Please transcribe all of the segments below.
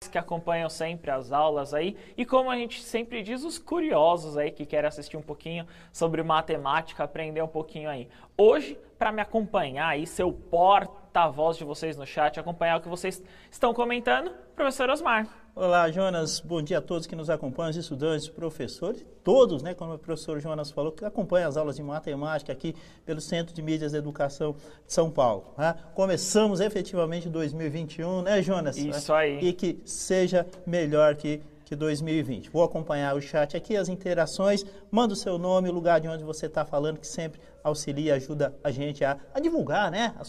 que acompanham sempre as aulas aí e, como a gente sempre diz, os curiosos aí que querem assistir um pouquinho sobre matemática, aprender um pouquinho aí. Hoje, para me acompanhar aí, ser o porta-voz de vocês no chat, acompanhar o que vocês estão comentando, professor Osmar. Olá, Jonas. Bom dia a todos que nos acompanham, os estudantes, professores, todos, né, como o professor Jonas falou, que acompanham as aulas de matemática aqui pelo Centro de Mídias de Educação de São Paulo. Né? Começamos efetivamente 2021, né, Jonas? Isso aí. E que seja melhor que 2020. Vou acompanhar o chat aqui, as interações, manda o seu nome, o lugar de onde você está falando, que sempre auxilia, ajuda a gente a divulgar, né, a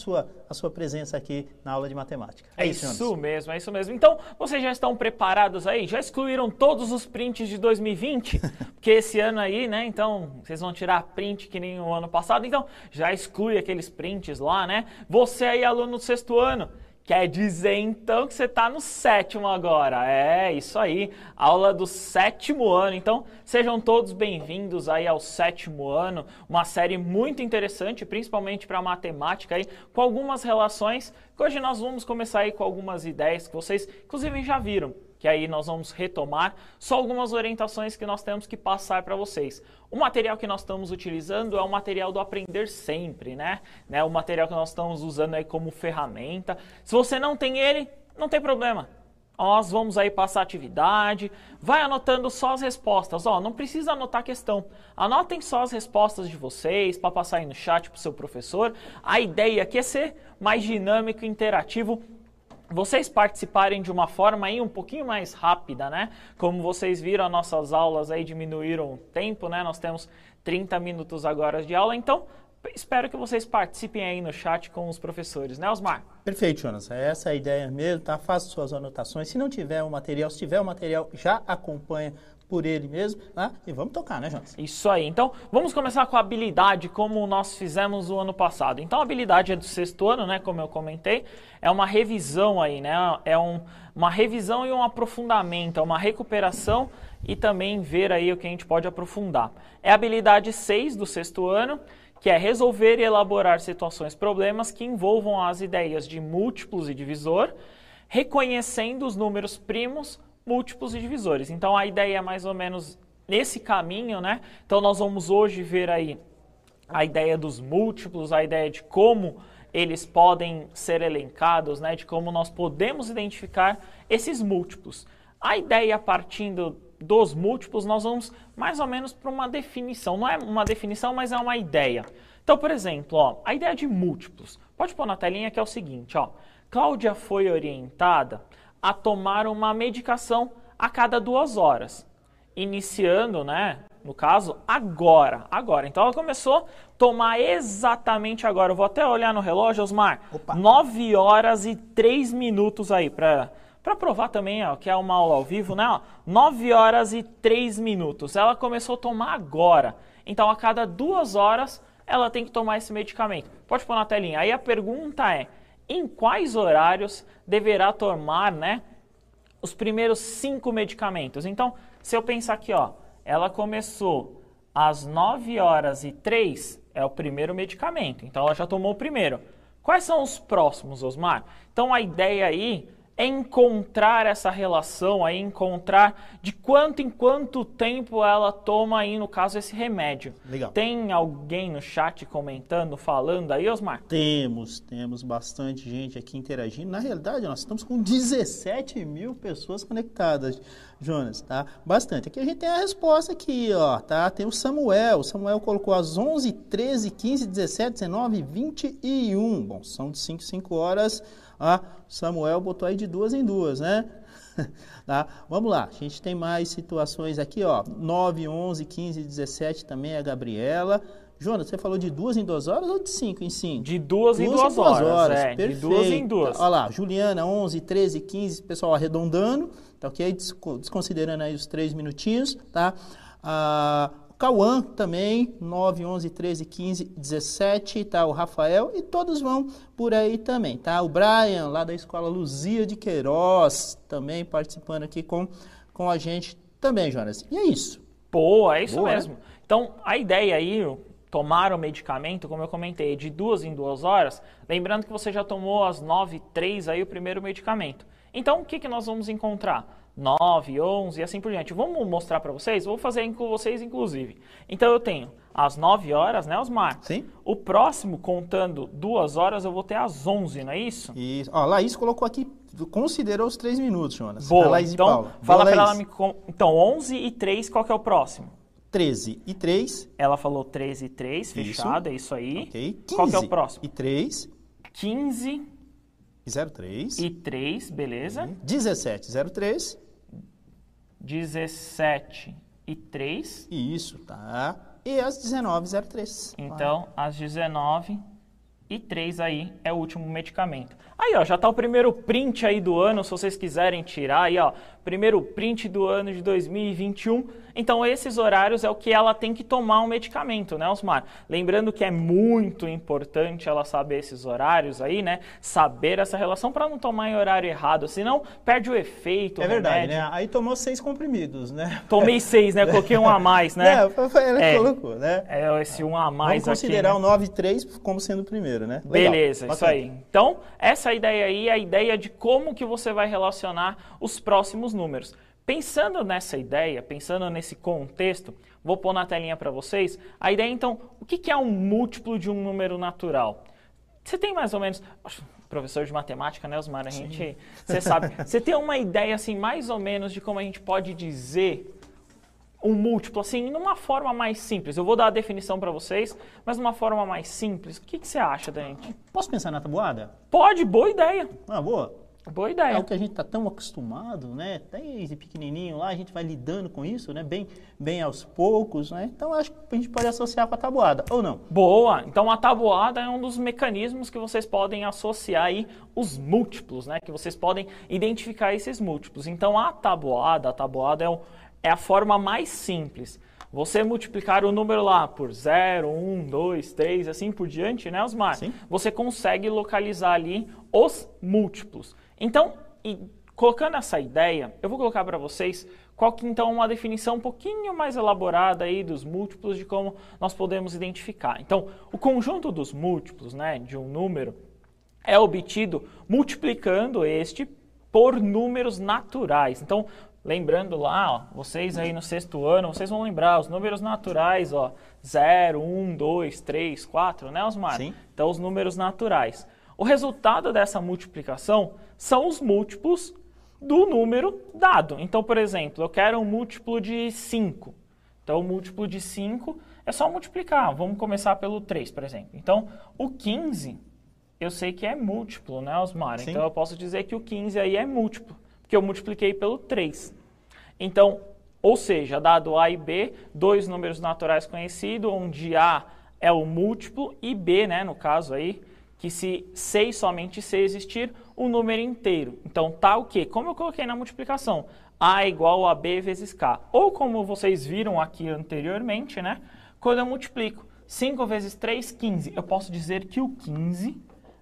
sua presença aqui na aula de matemática. É isso mesmo, é isso mesmo. Então, vocês já estão preparados aí? Já excluíram todos os prints de 2020? Porque esse ano aí, né, então, vocês vão tirar print que nem o ano passado, então já exclui aqueles prints lá, né? Você aí, aluno do 6º ano, quer dizer, então, que você está no 7º agora. É, isso aí, aula do 7º ano. Então, sejam todos bem-vindos aí ao 7º ano, uma série muito interessante, principalmente para matemática, aí, com algumas relações, que hoje nós vamos começar aí com algumas ideias que vocês, inclusive, já viram, que aí nós vamos retomar, só algumas orientações que nós temos que passar para vocês. O material que nós estamos utilizando é o material do Aprender Sempre, né? O material que nós estamos usando aí como ferramenta. Se você não tem ele, não tem problema. Nós vamos aí passar a atividade, vai anotando só as respostas. Ó, não precisa anotar a questão. Anotem só as respostas de vocês para passar aí no chat para o seu professor. A ideia aqui é ser mais dinâmico e interativo, vocês participarem de uma forma aí um pouquinho mais rápida, né? Como vocês viram, as nossas aulas aí diminuíram o tempo, né? Nós temos 30 minutos agora de aula, então espero que vocês participem aí no chat com os professores, né, Osmar? Perfeito, Jonas. Essa é a ideia mesmo, tá? Faça suas anotações. Se não tiver o material, se tiver o material, já acompanha por ele mesmo, né? E vamos tocar, né, Jonas? Isso aí. Então, vamos começar com a habilidade, como nós fizemos o ano passado. Então, a habilidade é do 6º ano, né, como eu comentei, é uma revisão aí, né? Uma revisão e um aprofundamento, é uma recuperação e também ver aí o que a gente pode aprofundar. É a habilidade 6 do 6º ano, que é resolver e elaborar situações, problemas que envolvam as ideias de múltiplos e divisor, reconhecendo os números primos, múltiplos e divisores. Então, a ideia é mais ou menos nesse caminho, né? Então, nós vamos hoje ver aí a ideia dos múltiplos, a ideia de como eles podem ser elencados, né? De como nós podemos identificar esses múltiplos. A ideia partindo dos múltiplos, nós vamos mais ou menos para uma definição. Não é uma definição, mas é uma ideia. Então, por exemplo, ó, a ideia de múltiplos. Pode pôr na telinha que é o seguinte, ó. Cláudia foi orientada a tomar uma medicação a cada 2 horas, iniciando, né, no caso, agora. Então ela começou a tomar exatamente agora. Eu vou até olhar no relógio, Osmar. Opa. 9 horas e 3 minutos aí, para provar também, ó, que é uma aula ao vivo, né? Ó, 9 horas e 3 minutos. Ela começou a tomar agora. Então, a cada 2 horas, ela tem que tomar esse medicamento. Pode pôr na telinha. Aí a pergunta é, em quais horários deverá tomar, né, os primeiros 5 medicamentos? Então, se eu pensar aqui, ó, ela começou às 9 horas e 3, é o primeiro medicamento. Então, ela já tomou o primeiro. Quais são os próximos, Osmar? Então, a ideia aí é encontrar essa relação, aí encontrar de quanto em quanto tempo ela toma aí, no caso, esse remédio. Legal. Tem alguém no chat comentando, falando aí, Osmar? Temos bastante gente aqui interagindo. Na realidade, nós estamos com 17 mil pessoas conectadas, Jonas, tá? Bastante. Aqui a gente tem a resposta aqui, ó, tá? Tem o Samuel. O Samuel colocou às 11, 13, 15, 17, 19, 21. Bom, são de 5 horas. Ah, Samuel botou aí de 2 em 2, né? Tá? Vamos lá, a gente tem mais situações aqui, ó. 9, 11, 15, 17 também é a Gabriela. Jonas, você falou de 2 em 2 horas ou de 5 em 5? De 2 em 2 horas, é. Perfeito. De 2 em 2. Olha lá, Juliana, 11, 13, 15, pessoal arredondando, tá ok? Desconsiderando aí os 3 minutinhos, tá? Cauã também, 9, 11, 13, 15, 17, tá? O Rafael e todos vão por aí também, tá? O Brian, lá da Escola Luzia de Queiroz, também participando aqui com a gente também, Jonas. E é isso. Pô, é isso Boa, mesmo. Né? Então, a ideia aí, tomar o medicamento, como eu comentei, de 2 em 2 horas, lembrando que você já tomou às 9h03 aí o primeiro medicamento. Então, o que nós vamos encontrar? 9, 11 e assim por diante. Vamos mostrar para vocês? Vou fazer com vocês, inclusive. Então, eu tenho às 9 horas, né, Osmar? Sim. O próximo, contando 2 horas, eu vou ter às 11, não é isso? Isso. Ó, Laís colocou aqui, considerou os 3 minutos, Jonas. Boa, A Laís então, e Paula. fala Boa, para ela Laís. Então, 11 e 3, qual que é o próximo? 13 e 3. Ela falou 13 e 3, fechado, é isso aí. Ok. 15 qual que é o próximo? e 3. 15 E 03. e 3, beleza. 17, 03. 17 e 3. Isso, tá. E às 19h03. Então, às 19 e 3 aí é o último medicamento. Aí, ó, já tá o primeiro print aí do ano, se vocês quiserem tirar aí, ó, primeiro print do ano de 2021. Então, esses horários é o que ela tem que tomar um medicamento, né, Osmar? Lembrando que é muito importante ela saber esses horários aí, né? Saber essa relação para não tomar em horário errado, senão perde o efeito. É verdade, remédio. né? Aí tomou 6 comprimidos, né? Tomei 6, né? Coloquei um a mais, né? Ela colocou, né? É, esse um a mais Vamos considerar aqui, né? o 9 e 3 como sendo o primeiro, né? Legal, Beleza, isso bacana. aí. Então, essa ideia aí é a ideia de como que você vai relacionar os próximos números. Pensando nessa ideia, pensando nesse contexto, vou pôr na telinha para vocês, a ideia então, o que é um múltiplo de um número natural? Você tem mais ou menos, professor de matemática, né, Osmar? Você sabe, você tem uma ideia assim, mais ou menos de como a gente pode dizer um múltiplo, assim, numa forma mais simples. Eu vou dar a definição para vocês, mas numa forma mais simples. O que você acha, Dante? Posso pensar na tabuada? Pode, boa ideia. Ah, boa. Boa É ideia. o que a gente está tão acostumado, né? Desde pequenininho lá, a gente vai lidando com isso, né? Bem aos poucos, né? Então, acho que a gente pode associar com a tabuada, ou não? Boa! Então, a tabuada é um dos mecanismos que vocês podem associar aí os múltiplos, né? Que vocês podem identificar esses múltiplos. Então, a tabuada é a forma mais simples. Você multiplicar o número lá por 0, 1, 2, 3, assim por diante, né, Osmar? Sim. Você consegue localizar ali os múltiplos. Então, colocando essa ideia, eu vou colocar para vocês qual que então é uma definição um pouquinho mais elaborada aí dos múltiplos, de como nós podemos identificar. Então, o conjunto dos múltiplos, né, de um número é obtido multiplicando este por números naturais. Então, lembrando lá, ó, vocês aí no 6º ano, vocês vão lembrar os números naturais, ó, 0, 1, 2, 3, 4, né, Osmar? Sim. Então, os números naturais. O resultado dessa multiplicação são os múltiplos do número dado. Então, por exemplo, eu quero um múltiplo de 5. Então, o múltiplo de 5 é só multiplicar. Vamos começar pelo 3, por exemplo. Então, o 15, eu sei que é múltiplo, né, Osmar? Sim. Então, eu posso dizer que o 15 aí é múltiplo, porque eu multipliquei pelo 3. Então, ou seja, dado A e B, dois números naturais conhecidos, onde A é o múltiplo e B, né, no caso aí, que se C e somente C existir, o número inteiro. Então, tá o quê? Como eu coloquei na multiplicação, A é igual a B vezes K. Ou como vocês viram aqui anteriormente, né, quando eu multiplico 5 vezes 3, 15, eu posso dizer que o 15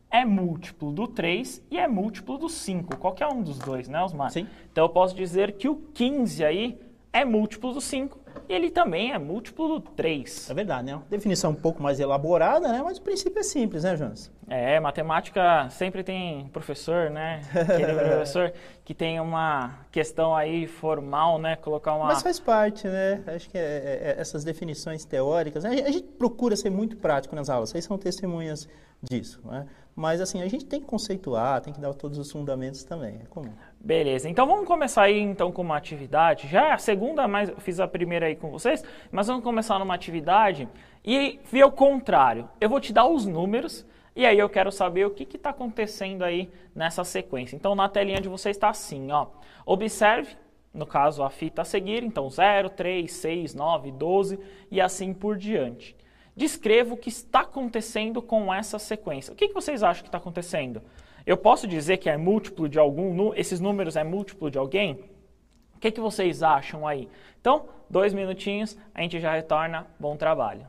é múltiplo do 3 e é múltiplo do 5. Qualquer um dos dois, né, Osmar? Sim. Então, eu posso dizer que o 15 aí é múltiplo do 5 e ele também é múltiplo do 3. É verdade, né? Definição um pouco mais elaborada, né? Mas o princípio é simples, né, Jonas? É, matemática sempre tem professor, né? Aquele professor que tem uma questão aí formal, né? Colocar uma... Mas faz parte, né? Acho que essas definições teóricas, né? A gente procura ser muito prático nas aulas, vocês são testemunhas disso, né? Mas assim, a gente tem que conceituar, tem que dar todos os fundamentos também, é comum. Beleza, então vamos começar aí então com uma atividade. Já é a segunda, mas eu fiz a primeira aí com vocês, mas vamos começar numa atividade e ver o contrário. Eu vou te dar os números e aí eu quero saber o que está acontecendo aí nessa sequência. Então na telinha de vocês está assim, ó. Observe, no caso a fita a seguir, então 0, 3, 6, 9, 12 e assim por diante. Descreva o que está acontecendo com essa sequência. O que vocês acham que está acontecendo? Eu posso dizer que é múltiplo de algum, esses números é múltiplo de alguém? O que vocês acham aí? Então, 2 minutinhos, a gente já retorna. Bom trabalho.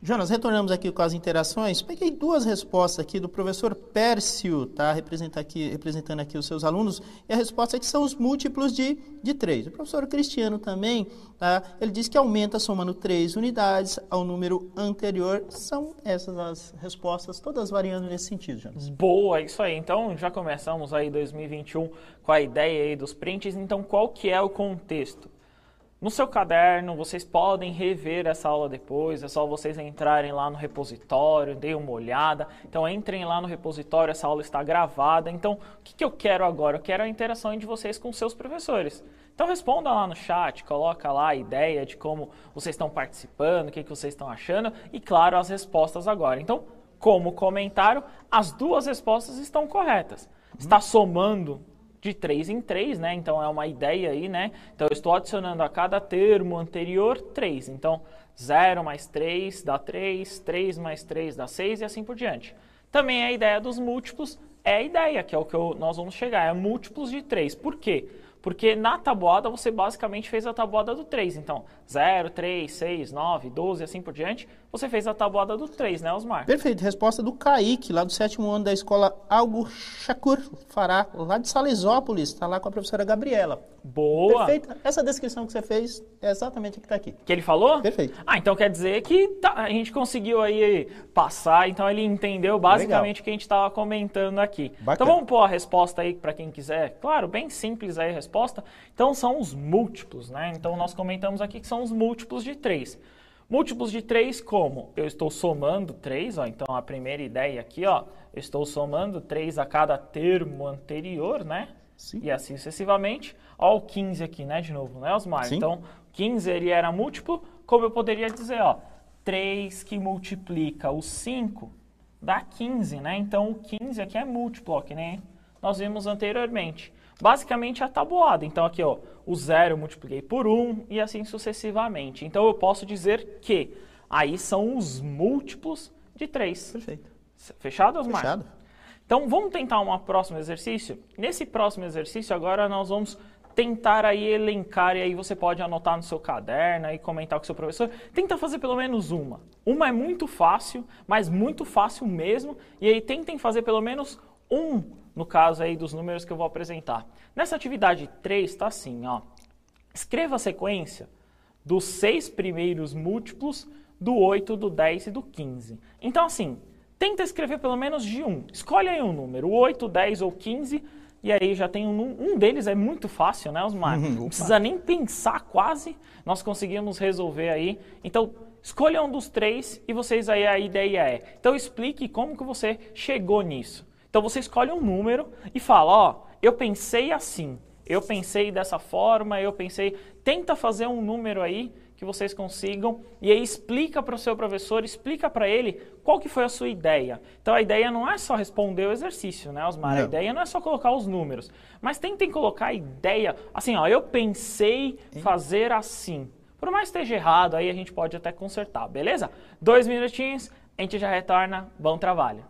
Jonas, retornamos aqui com as interações. Peguei duas respostas aqui do professor Pércio, tá? Representando aqui os seus alunos. E a resposta é que são os múltiplos de 3. O professor Cristiano também, tá? Ele diz que aumenta somando 3 unidades ao número anterior. São essas as respostas, todas variando nesse sentido, Jonas. Boa, isso aí. Então, já começamos aí 2021 com a ideia aí dos prints. Então, qual que é o contexto? No seu caderno, vocês podem rever essa aula depois, é só vocês entrarem lá no repositório, deem uma olhada. Então, entrem lá no repositório, essa aula está gravada. Então, o que eu quero agora? Eu quero a interação de vocês com seus professores. Então, responda lá no chat, coloca lá a ideia de como vocês estão participando, o que vocês estão achando e, claro, as respostas agora. Então, como comentário, as duas respostas estão corretas. Está somando de 3 em 3, né? Então é uma ideia aí, né? Então eu estou adicionando a cada termo anterior 3. Então 0 mais 3 dá 3, 3 mais 3 dá 6 e assim por diante. Também a ideia dos múltiplos é a ideia, que é o que nós vamos chegar, é múltiplos de 3. Por quê? Porque na tabuada você basicamente fez a tabuada do 3. Então, 0, 3, 6, 9, 12 e assim por diante, você fez a tabuada do 3, né, Osmar? Perfeito. Resposta do Kaique, lá do 7º ano da escola Algo Shakur Fará, lá de Salesópolis. Está lá com a professora Gabriela. Boa! Perfeita. Essa descrição que você fez é exatamente a que está aqui. Que ele falou? Perfeito. Então quer dizer que a gente conseguiu aí passar, então ele entendeu basicamente o que a gente estava comentando aqui. Bacana. Então vamos pôr a resposta aí para quem quiser. Claro, bem simples aí a resposta. Então são os múltiplos, né? Então nós comentamos aqui que são os múltiplos de 3. Múltiplos de 3 como? Eu estou somando 3, ó, então a primeira ideia aqui, ó, eu estou somando 3 a cada termo anterior, né? Sim. E assim sucessivamente. Ó o 15 aqui, né, de novo, né, Osmar? Sim. Então, 15 ele era múltiplo, como eu poderia dizer, ó, 3 que multiplica o 5 dá 15, né? Então, o 15 aqui é múltiplo, ó, que nem nós vimos anteriormente. Basicamente, a tabuada. Então, aqui, ó, o 0 eu multipliquei por 1 e assim sucessivamente. Então, eu posso dizer que aí são os múltiplos de 3. Perfeito. Fechado, Osmar? Fechado. Então, vamos tentar um próximo exercício? Nesse próximo exercício, agora nós vamos tentar aí elencar, e aí você pode anotar no seu caderno e comentar com o seu professor. Tenta fazer pelo menos uma. Uma é muito fácil, mas muito fácil mesmo. E aí tentem fazer pelo menos um, no caso aí dos números que eu vou apresentar. Nessa atividade 3 está assim, ó. Escreva a sequência dos 6 primeiros múltiplos do 8, do 10 e do 15. Então assim, tenta escrever pelo menos de um. Escolhe aí um número, 8, 10 ou 15, e aí já tem um deles, é muito fácil, né, Osmar? Não precisa nem pensar quase, nós conseguimos resolver aí. Então, escolha um dos 3 e vocês aí a ideia é. Então, explique como que você chegou nisso. Então, você escolhe um número e fala, ó, eu pensei assim, eu pensei dessa forma, eu pensei... Tenta fazer um número aí que vocês consigam, e aí explica para o seu professor, explica para ele qual que foi a sua ideia. Então a ideia não é só responder o exercício, né, Osmar? Não. A ideia não é só colocar os números, mas tentem colocar a ideia, assim, ó, eu pensei fazer assim. Por mais que esteja errado, aí a gente pode até consertar, beleza? 2 minutinhos, a gente já retorna, bom trabalho.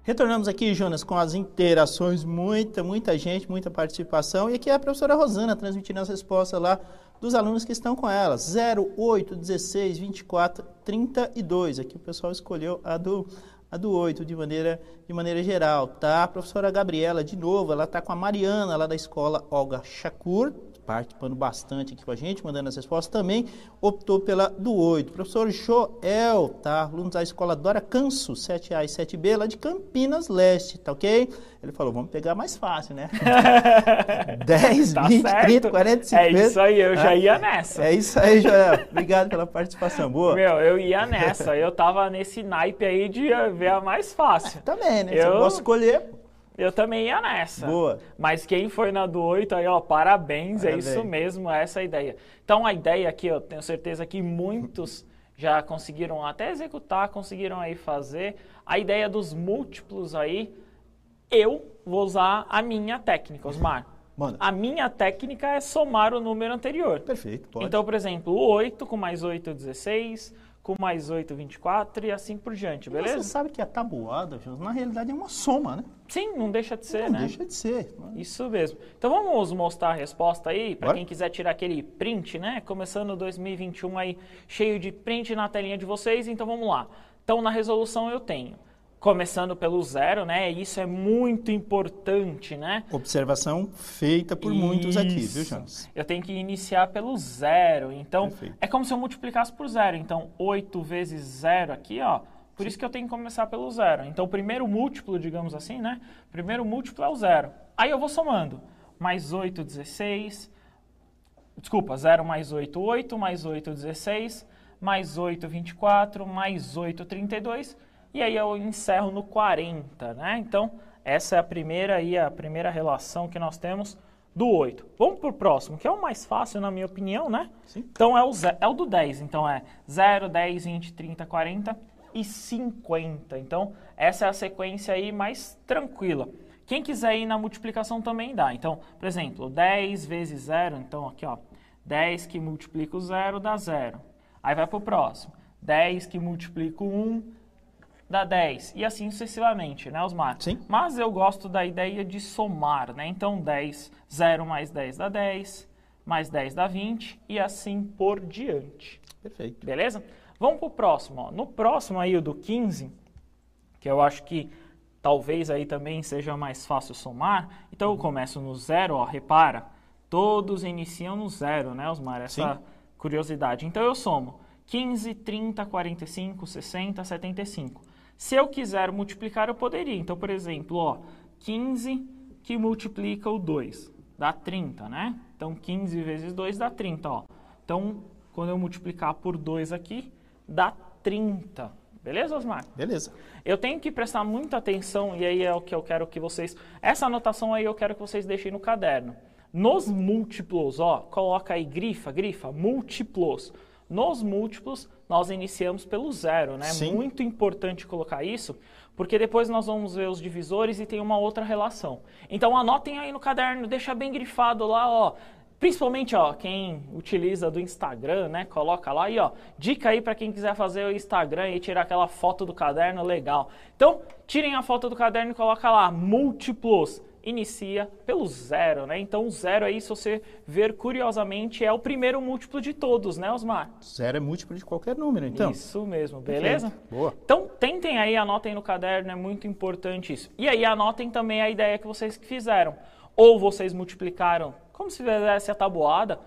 Retornamos aqui, Jonas, com as interações, muita gente, muita participação. E aqui é a professora Rosana transmitindo as respostas lá dos alunos que estão com ela. 08, 16, 24, 32. Aqui o pessoal escolheu a do 8 de maneira geral, tá? A professora Gabriela, de novo, ela tá com a Mariana lá da escola Olga Shakur, participando bastante aqui com a gente, mandando as respostas, também optou pela do 8. Professor Joel, tá? Aluno da escola Dora Canso, 7A e 7B, lá de Campinas Leste, tá ok? Ele falou, vamos pegar mais fácil, né? 10, Tá 20, certo. 30, 40, 50. É isso aí, eu já ia nessa. É isso aí, Joel. Obrigado pela participação. Boa. Meu, eu ia nessa. Eu tava nesse naipe aí de ver a mais fácil. Também, né? Eu- Você pode escolher. Eu também ia nessa. Boa. Mas quem foi na do 8 aí, ó, parabéns, é Parabéns. isso mesmo, é essa a ideia. Então a ideia aqui, eu tenho certeza que muitos já conseguiram até executar, conseguiram aí fazer. A ideia dos múltiplos aí, eu vou usar a minha técnica, Osmar. Manda. A minha técnica é somar o número anterior. Perfeito, pode. Então, por exemplo, o 8 com mais 8, 16, com mais 8, 24 e assim por diante, beleza? Você sabe que a tabuada, Jonas, na realidade é uma soma, né? Sim, não deixa de ser, Não né? deixa de ser. Isso mesmo. Então vamos mostrar a resposta aí, para Bora. quem quiser tirar aquele print, né? Começando 2021 aí, cheio de print na telinha de vocês, então vamos lá. Então na resolução eu tenho, começando pelo 0, né? Isso é muito importante, né? Observação feita por muitos aqui, viu, Isso. Jonas? Eu tenho que iniciar pelo 0, então Perfeito. é como se eu multiplicasse por 0. Então 8 vezes 0 aqui, ó. Por isso que eu tenho que começar pelo 0. Então, o primeiro múltiplo, digamos assim, né? O primeiro múltiplo é o 0. Aí eu vou somando. Mais 8, 16. Desculpa, 0 mais 8, 8. Mais 8, 16. Mais 8, 24. Mais 8, 32. E aí eu encerro no 40, né? Então, essa é a primeira relação que nós temos do 8. Vamos para o próximo, que é o mais fácil, na minha opinião, né? Sim. Então, é o do 10. Então, é 0, 10, 20, 30, 40... e 50. Então, essa é a sequência aí mais tranquila. Quem quiser ir na multiplicação também dá. Então, por exemplo, 10 vezes 0, então aqui ó, 10 que multiplica o 0 dá 0. Aí vai para o próximo. 10 que multiplica o 1 dá 10. E assim sucessivamente, né, Osmar? Sim. Mas eu gosto da ideia de somar, né? Então, 0 mais 10 dá 10, mais 10 dá 20 e assim por diante. Perfeito. Beleza? Vamos para o próximo. Ó. No próximo aí, o do 15, que eu acho que talvez aí também seja mais fácil somar. Então, eu começo no 0, ó, repara. Todos iniciam no 0, né, Osmar? Essa Sim. curiosidade. Então, eu somo 15, 30, 45, 60, 75. Se eu quiser multiplicar, eu poderia. Então, por exemplo, ó, 15 que multiplica o 2 dá 30, né? Então, 15 vezes 2 dá 30, ó. Então, quando eu multiplicar por 2 aqui, dá 30. Beleza, Osmar? Beleza. Eu tenho que prestar muita atenção, e aí é o que eu quero que vocês... Essa anotação aí eu quero que vocês deixem no caderno. Nos múltiplos, ó, coloca aí, grifa, múltiplos. Nos múltiplos, nós iniciamos pelo 0, né? Sim. Muito importante colocar isso, porque depois nós vamos ver os divisores e tem uma outra relação. Então, anotem aí no caderno, deixa bem grifado lá, ó. Principalmente, ó, quem utiliza do Instagram, né, coloca lá e, ó, dica aí para quem quiser fazer o Instagram e tirar aquela foto do caderno legal. Então, tirem a foto do caderno e coloca lá, múltiplos, inicia pelo 0, né? Então, o 0 aí, se você ver curiosamente, é o primeiro múltiplo de todos, né, Osmar? 0 é múltiplo de qualquer número, então. Isso mesmo, beleza? Perfeito. Boa. Então, tentem aí, anotem no caderno, é muito importante isso. E aí, anotem também a ideia que vocês fizeram. Ou vocês multiplicaram, como se fizesse a tabuada,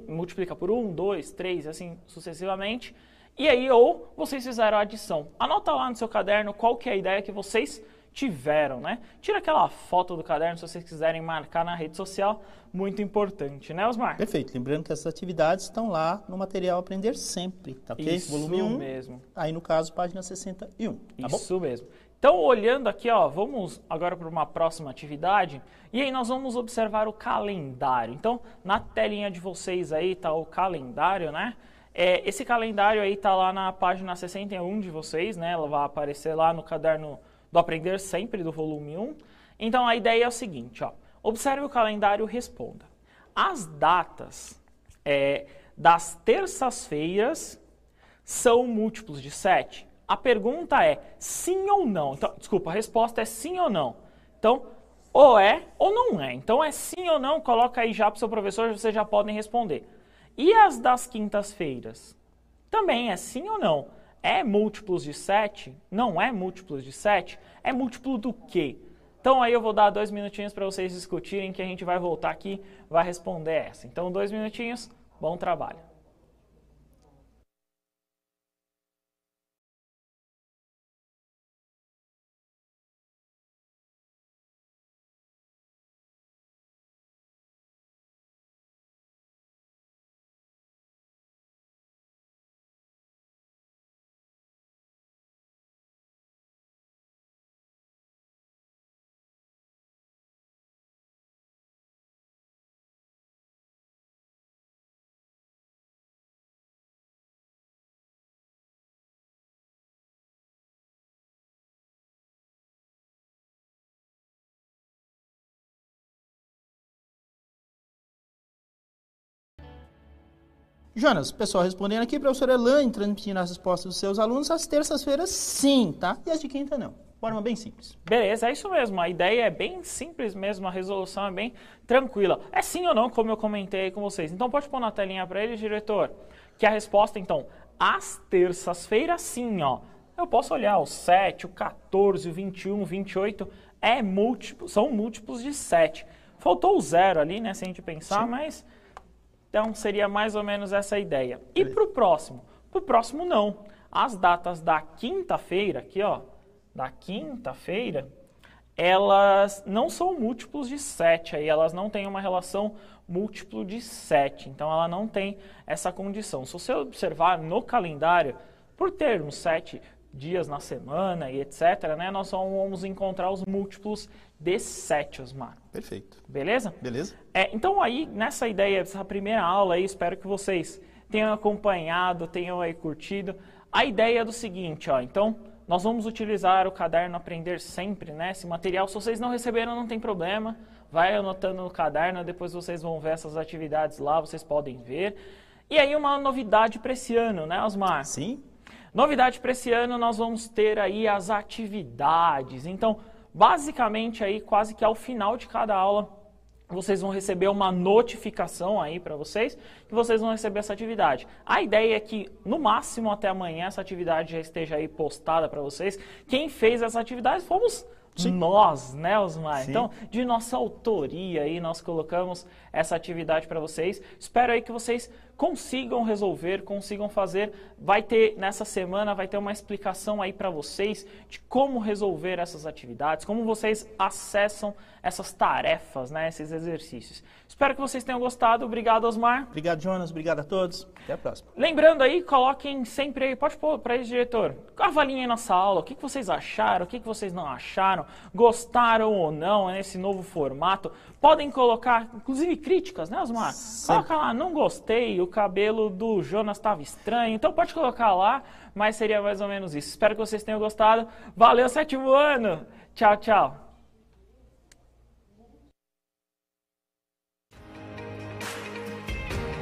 multiplica por 1, 2, 3, assim sucessivamente. E aí, ou vocês fizeram a adição. Anota lá no seu caderno qual que é a ideia que vocês tiveram, né? Tira aquela foto do caderno se vocês quiserem marcar na rede social, muito importante, né, Osmar? Perfeito. Lembrando que essas atividades estão lá no material Aprender Sempre, tá ok? Isso Volume 1, mesmo. aí no caso, página 61, tá bom? Isso mesmo. Então, olhando aqui, ó, vamos agora para uma próxima atividade e aí nós vamos observar o calendário. Então, na telinha de vocês aí está o calendário, né? Esse calendário aí está lá na página 61 de vocês, né? Ela vai aparecer lá no caderno do Aprender Sempre, do volume 1. Então, a ideia é o seguinte, ó. Observe o calendário e responda. As datas das terças-feiras são múltiplos de 7? A pergunta é sim ou não. Então, desculpa, a resposta é sim ou não. Então, ou é ou não é. Então, é sim ou não, coloca aí já para o seu professor, vocês já podem responder. E as das quintas-feiras? Também é sim ou não. É múltiplos de 7? Não é múltiplos de 7? É múltiplo do quê? Então aí eu vou dar 2 minutinhos para vocês discutirem, que a gente vai voltar aqui, vai responder essa. Então 2 minutinhos, bom trabalho. Jonas, pessoal respondendo aqui, professor Elaine transmitindo as respostas dos seus alunos, às terças-feiras sim, tá? E as de quinta não. Forma bem simples. Beleza, é isso mesmo. A ideia é bem simples mesmo, a resolução é bem tranquila. É sim ou não, como eu comentei aí com vocês. Então pode pôr na telinha para ele, diretor, que a resposta, então, às terças-feiras sim, ó. Eu posso olhar o 7, o 14, o 21, o 28, são múltiplos de 7. Faltou o 0 ali, né, se a gente pensar, sim. Mas... Então, seria mais ou menos essa a ideia. E para o próximo? Para o próximo, não. As datas da quinta-feira, aqui, ó, da quinta-feira, elas não são múltiplos de 7, aí elas não têm uma relação múltiplo de 7. Então, ela não tem essa condição. Se você observar no calendário, por termos 7 dias na semana e etc., né, nós só vamos encontrar os múltiplos de 7, Osmar. Perfeito. Beleza? Beleza. Então aí, nessa ideia, dessa primeira aula aí, espero que vocês tenham acompanhado, tenham aí curtido. A ideia é do seguinte, ó, então, nós vamos utilizar o caderno Aprender Sempre, né? Esse material, se vocês não receberam, não tem problema. Vai anotando no caderno, depois vocês vão ver essas atividades lá, vocês podem ver. E aí uma novidade para esse ano, né, Osmar? Sim. Novidade para esse ano, nós vamos ter aí as atividades. Então, basicamente aí, quase que ao final de cada aula, vocês vão receber uma notificação aí para vocês, que vocês vão receber essa atividade. A ideia é que, no máximo até amanhã, essa atividade já esteja aí postada para vocês. Quem fez essa atividade fomos nós, né, Osmar? Sim. Então, de nossa autoria aí, nós colocamos essa atividade para vocês. Espero aí que vocês consigam resolver, consigam fazer. Vai ter, nessa semana, vai ter uma explicação aí para vocês de como resolver essas atividades, como vocês acessam essas tarefas, né, esses exercícios. Espero que vocês tenham gostado. Obrigado, Osmar. Obrigado, Jonas. Obrigado a todos. Até a próxima. Lembrando aí, coloquem sempre aí, pode pôr para esse diretor, avaliem aí nossa aula, o que vocês acharam, o que vocês não acharam, gostaram ou não nesse novo formato. Podem colocar, inclusive, críticas, né, Osmar? Coloca lá, não gostei, o cabelo do Jonas estava estranho. Então pode colocar lá, mas seria mais ou menos isso. Espero que vocês tenham gostado. Valeu, 7º ano! Tchau, tchau!